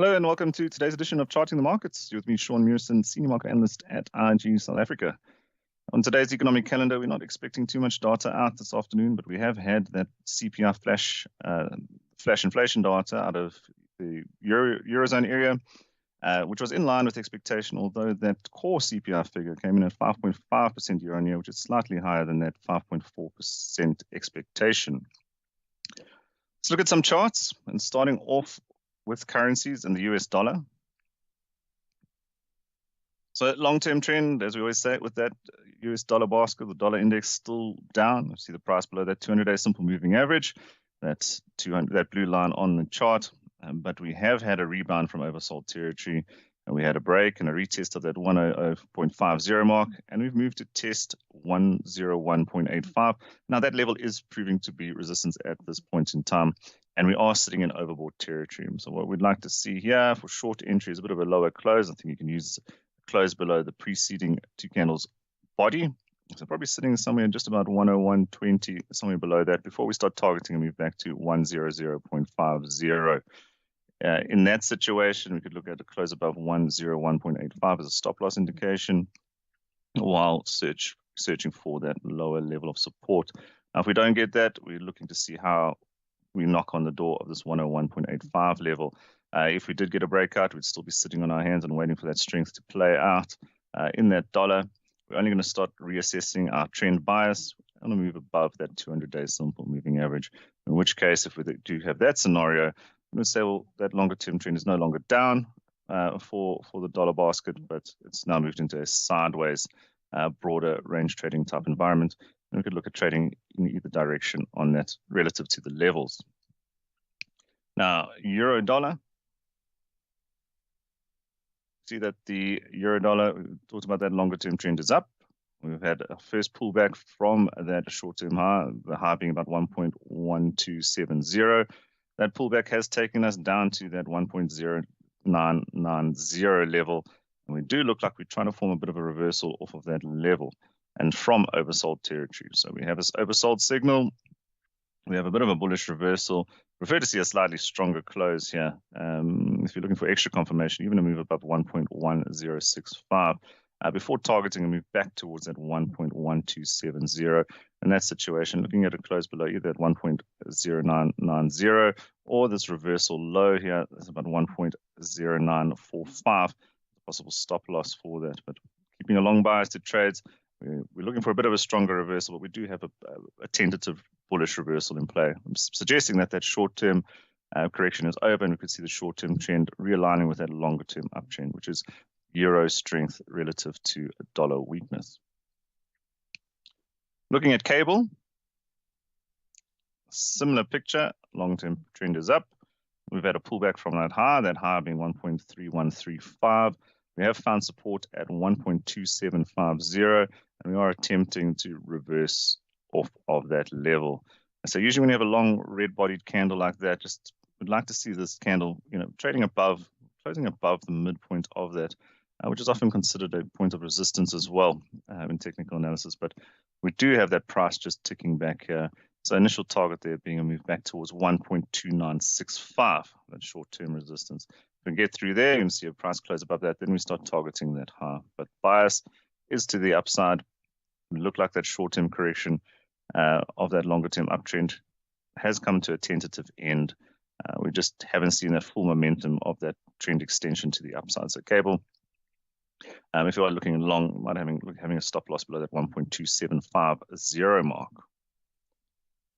Hello and welcome to today's edition of Charting the Markets. You're with me, Sean Mearson, Senior Market Analyst at IG South Africa. On today's economic calendar, we're not expecting too much data out this afternoon, but we have had that CPI flash inflation data out of the Eurozone area, which was in line with expectation, although that core CPI figure came in at 5.5% year on year, which is slightly higher than that 5.4% expectation. Let's look at some charts, and starting off with currencies and the US dollar. So long-term trend, as we always say, with that US dollar basket, the dollar index still down. You see the price below that 200-day simple moving average. That's 200, that blue line on the chart. But we have had a rebound from oversold territory, and we had a break and a retest of that 100.50 mark, and we've moved to test 101.85. Now that level is proving to be resistance at this point in time, and we are sitting in overbought territory. So what we'd like to see here for short entry is a bit of a lower close. I think you can use close below the preceding two candles body. So probably sitting somewhere just about 101.20, somewhere below that, before we start targeting and move back to 100.50. In that situation, we could look at a close above 101.85 as a stop loss indication, while searching for that lower level of support. Now, if we don't get that, we're looking to see how we knock on the door of this 101.85 level. If we did get a breakout, we'd still be sitting on our hands and waiting for that strength to play out in that dollar. We're only going to start reassessing our trend bias and we'll move above that 200-day simple moving average, in which case, if we do have that scenario, I'm going to say, well, that longer-term trend is no longer down for the dollar basket, but it's now moved into a sideways, broader range trading type environment. And we could look at trading in either direction on that relative to the levels. Now, euro dollar. See that the euro dollar, we talked about that longer-term trend is up. We've had a first pullback from that short-term high, the high being about 1.1270. That pullback has taken us down to that 1.0990 level. And we do look like we're trying to form a bit of a reversal off of that level and from oversold territory. So we have this oversold signal. We have a bit of a bullish reversal. Prefer to see a slightly stronger close here. If you're looking for extra confirmation, even a move above 1.1065 before targeting a move back towards that 1.1270. In that situation, looking at a close below either at 1.0990 or this reversal low here, that's about 1.0945. Possible stop loss for that. But keeping a long bias to trades, we're looking for a bit of a stronger reversal, but we do have a tentative bullish reversal in play. I'm suggesting that short-term correction is over, and we could see the short-term trend realigning with that longer-term uptrend, which is euro strength relative to dollar weakness. Looking at cable, similar picture. Long-term trend is up. We've had a pullback from that high being 1.3135. We have found support at 1.2750, and we are attempting to reverse off of that level. And so usually when you have a long red-bodied candle like that, just would like to see this candle, trading above, closing above the midpoint of that, which is often considered a point of resistance as well in technical analysis. But we do have that price just ticking back here. So initial target there being a move back towards 1.2965, that short-term resistance. If we can get through there, you can see a price close above that, then we start targeting that high. But bias is to the upside. We look like that short-term correction of that longer-term uptrend has come to a tentative end. We just haven't seen that full momentum of that trend extension to the upside. So cable, if you are looking long, might having a stop loss below that 1.2750 mark.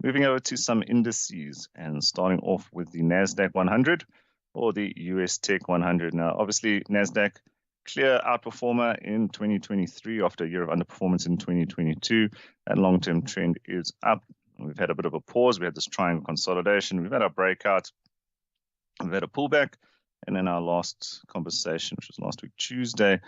Moving over to some indices and starting off with the NASDAQ 100 or the US Tech 100. Now, obviously, NASDAQ, clear outperformer in 2023 after a year of underperformance in 2022. That long-term trend is up. We've had a bit of a pause. We had this triangle consolidation. We've had our breakout. We've had a pullback. And then our last conversation, which was last week, Tuesday,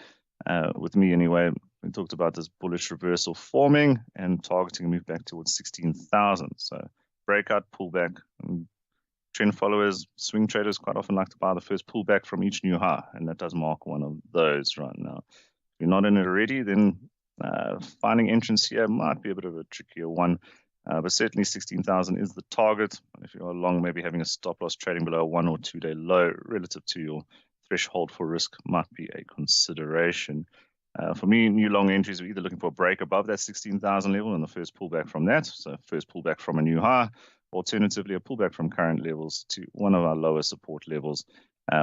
with me anyway, we talked about this bullish reversal forming and targeting a move back towards 16,000. So breakout, pullback. Trend followers, swing traders quite often like to buy the first pullback from each new high, and that does mark one of those right now. If you're not in it already, then finding entrance here might be a bit of a trickier one. But certainly 16,000 is the target. If you are long, maybe having a stop loss trading below a 1 or 2 day low relative to your threshold for risk might be a consideration. For me, new long entries are either looking for a break above that 16,000 level and the first pullback from that. So first pullback from a new high, alternatively a pullback from current levels to one of our lower support levels,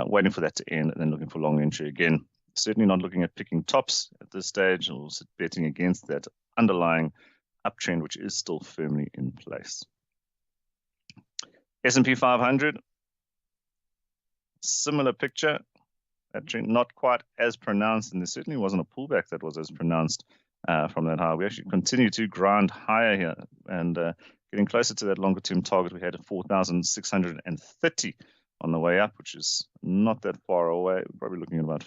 waiting for that to end and then looking for long entry again. Certainly not looking at picking tops at this stage or betting against that underlying uptrend, which is still firmly in place. S&P 500, similar picture. That trend not quite as pronounced, and there certainly wasn't a pullback that was as pronounced from that high. We actually continue to grind higher here and getting closer to that longer term target. We had 4,630 on the way up, which is not that far away. We're probably looking at about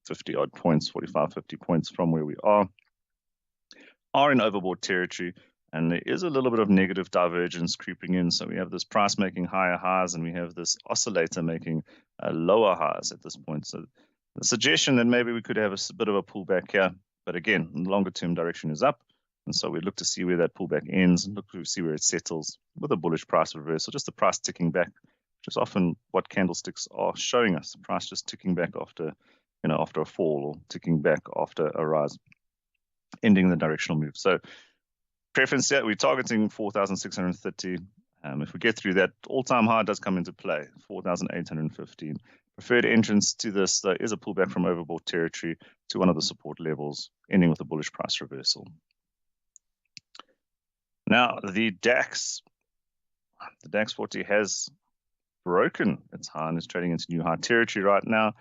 50 odd points, 45, 50 points from where we are in overbought territory. And there is a little bit of negative divergence creeping in. So we have this price making higher highs and we have this oscillator making lower highs at this point. So the suggestion that maybe we could have a bit of a pullback here. But again, the longer term direction is up. And so we look to see where that pullback ends and look to see where it settles with a bullish price reversal, just the price ticking back, which is often what candlesticks are showing us. The price just ticking back after, after a fall or ticking back after a rise, ending the directional move. So preference here, we're targeting 4,630. If we get through that, all-time high does come into play, 4,815. Preferred entrance to this, though, is a pullback from overbought territory to one of the support levels, ending with a bullish price reversal. Now, the DAX 40 has broken its high and is trading into new high territory right now.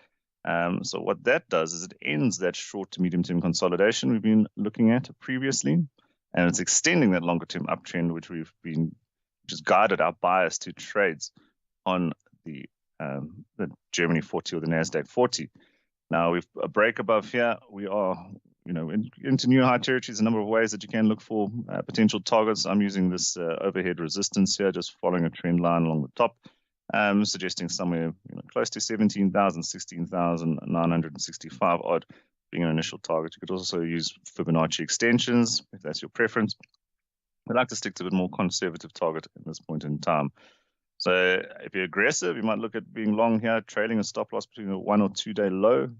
So what that does is it ends that short to medium-term consolidation we've been looking at previously. And it's extending that longer-term uptrend, which has guided our bias to trades on the Germany 40 or the Nasdaq 40. Now we've a break above here. We are, into new high territories. A number of ways that you can look for potential targets. I'm using this overhead resistance here, just following a trend line along the top, suggesting somewhere close to 17,000, 16,965 odd. Being an initial target. You could also use Fibonacci extensions if that's your preference. I'd like to stick to a bit more conservative target at this point in time. So if you're aggressive, you might look at being long here, trailing a stop loss between a 1 or 2 day low,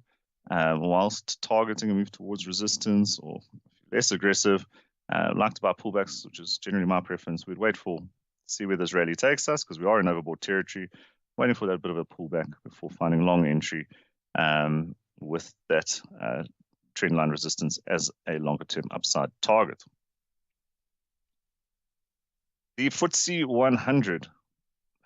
whilst targeting a move towards resistance. Or if you're less aggressive, like to buy pullbacks, which is generally my preference. We'd wait see where this rally takes us because we are in overbought territory, waiting for that bit of a pullback before finding long entry. With that trend line resistance as a longer term upside target. The FTSE 100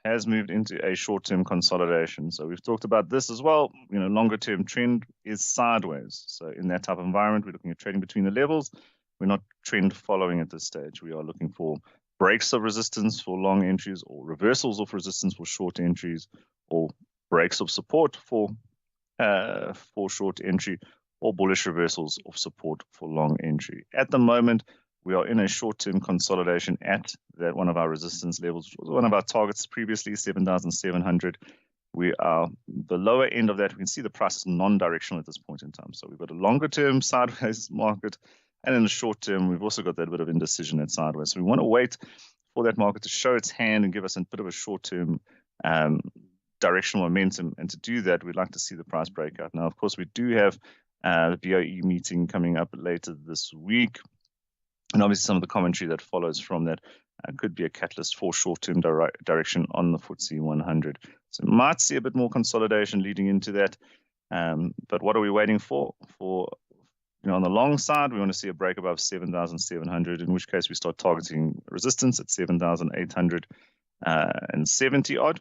has moved into a short term consolidation. So we've talked about this as well. Longer term trend is sideways. So in that type of environment, we're looking at trading between the levels. We're not trend following at this stage. We are looking for breaks of resistance for long entries or reversals of resistance for short entries or breaks of support for short entry or bullish reversals of support for long entry. At the moment, we are in a short-term consolidation at that one of our resistance levels, which was one of our targets previously, 7,700. We are the lower end of that. We can see the price is non-directional at this point in time. So we've got a longer-term sideways market, and in the short term, we've also got that bit of indecision at sideways. So we want to wait for that market to show its hand and give us a bit of a short-term directional momentum, and to do that, we'd like to see the price breakout. Now, of course, we do have the BOE meeting coming up later this week, and obviously some of the commentary that follows from that could be a catalyst for short-term direction on the FTSE 100. So we might see a bit more consolidation leading into that, but what are we waiting for? On the long side, we want to see a break above 7,700, in which case we start targeting resistance at 7,870 odd.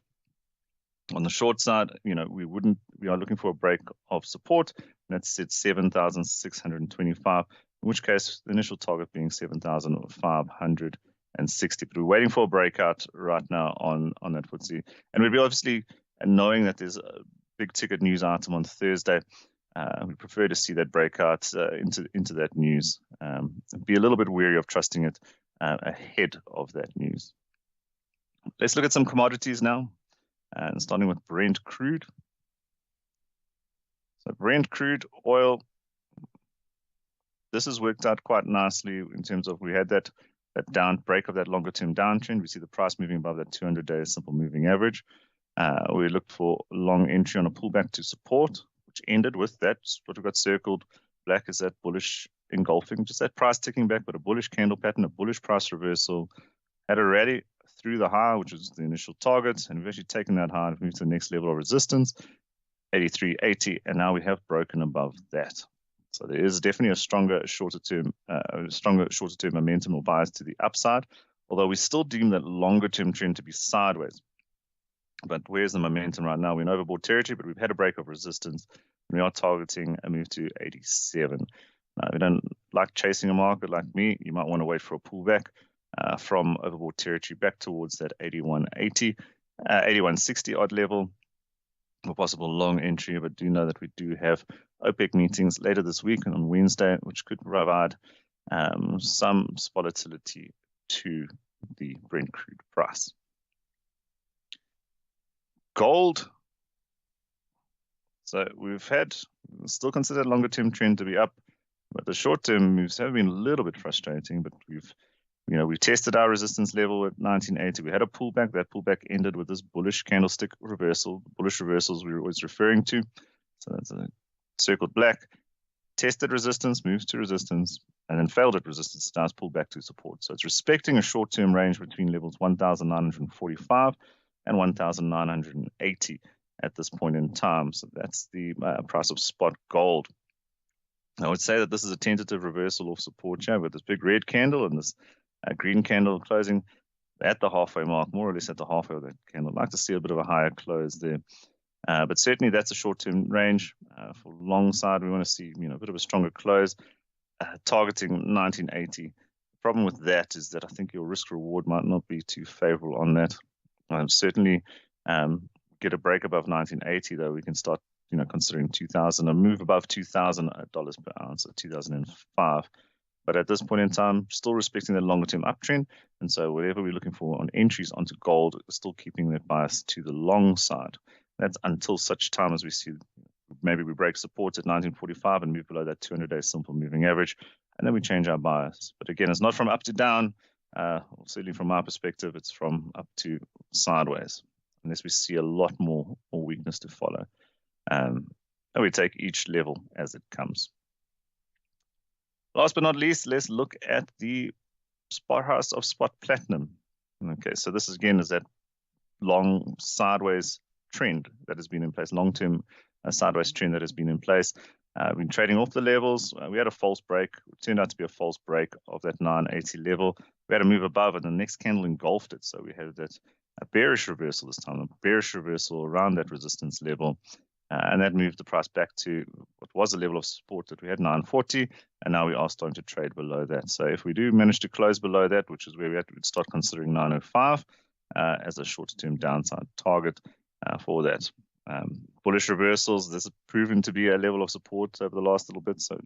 On the short side, we are looking for a break of support, and that's at 7,625, in which case the initial target being 7,560. But we're waiting for a breakout right now on that FTSE. And we'd be obviously, knowing that there's a big ticket news item on Thursday, we prefer to see that breakout into that news. Be a little bit wary of trusting it ahead of that news. Let's look at some commodities now. And starting with Brent crude. So Brent crude oil, this has worked out quite nicely in terms of we had that that break of that longer term downtrend. We see the price moving above that 200-day simple moving average. We look for long entry on a pullback to support, which ended with that, what we've got circled black is that bullish engulfing, just that price ticking back, but a bullish candle pattern, a bullish price reversal, had a rally through the high, which was the initial target, and we've actually taken that high and moved to the next level of resistance, 83.80, and now we have broken above that. So there is definitely a stronger shorter-term momentum or bias to the upside, although we still deem that longer-term trend to be sideways. But where's the momentum right now? We're in overbought territory, but we've had a break of resistance. We are targeting a move to 87. If you don't like chasing a market like me, you might want to wait for a pullback from overbought territory back towards that 81.80, 81.60 odd level for possible long entry. But do know that we do have OPEC meetings later this week and on Wednesday, which could provide some volatility to the Brent crude price. Gold. So we've still considered longer term trend to be up, but the short term moves have been a little bit frustrating. But we've tested our resistance level at 1980. We had a pullback. That pullback ended with this bullish candlestick reversal. Bullish reversals we were always referring to. So that's a circled black. Tested resistance, moves to resistance, and then failed at resistance. Now it's pulled back to support. So it's respecting a short term range between levels 1,945 and 1,980 at this point in time. So that's the price of spot gold. I would say that this is a tentative reversal of support here with this big red candle and this green candle closing at the halfway mark, more or less at the halfway of that candle. I'd like to see a bit of a higher close there. But certainly that's a short-term range. For long side, we want to see a bit of a stronger close, targeting 1980. The problem with that is that I think your risk reward might not be too favorable on that. Certainly get a break above 1980, though we can start considering 2000, a move above $2,000 per ounce at 2005. But at this point in time, still respecting that longer term uptrend. And so whatever we're looking for on entries onto gold, still keeping that bias to the long side. That's until such time as we see maybe we break support at 1945 and move below that 200-day simple moving average, and then we change our bias. But again, it's not from up to down. Certainly from our perspective, it's from up to sideways, unless we see a lot more weakness to follow. And we take each level as it comes. Last but not least, let's look at the spot house of spot platinum. Okay, so this is that long sideways trend that has been in place, long-term sideways trend that has been in place. We've been trading off the levels. We had a false break. It turned out to be a false break of that 980 level. We had to move above it, and the next candle engulfed it. So we had a bearish reversal this time, a bearish reversal around that resistance level. And that moved the price back to what was a level of support that we had, 940, and now we are starting to trade below that. So if we do manage to close below that, which is where we have to start considering 905 as a short-term downside target for that. Bullish reversals, this has proven to be a level of support over the last little bit. So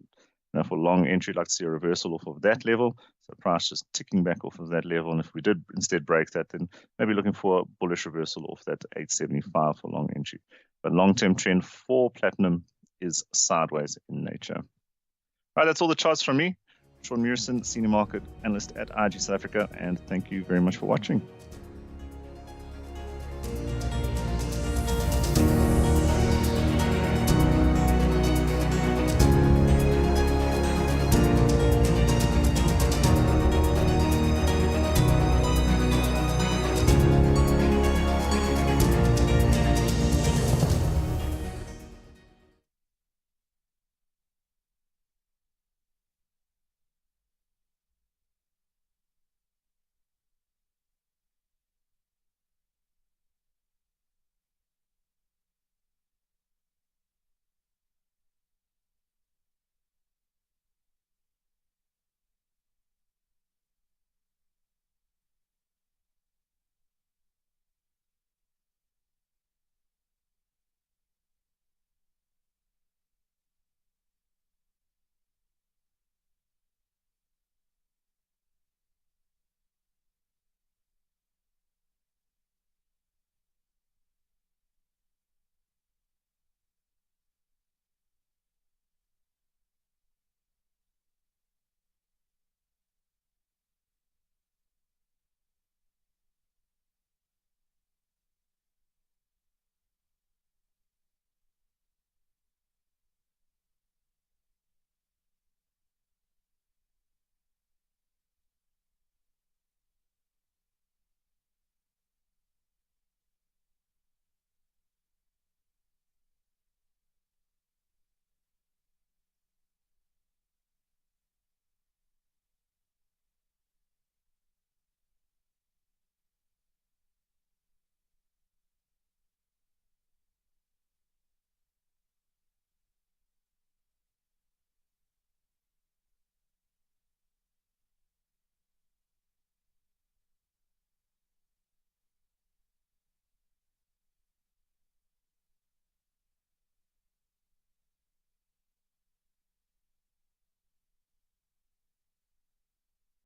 for long entry, I'd like to see a reversal off of that level. So price just ticking back off of that level. And if we did instead break that, then maybe looking for a bullish reversal off that 875 for long entry. But long-term trend for platinum is sideways in nature. All right, that's all the charts from me. Sean Murison, Senior Market Analyst at IG South Africa, and thank you very much for watching.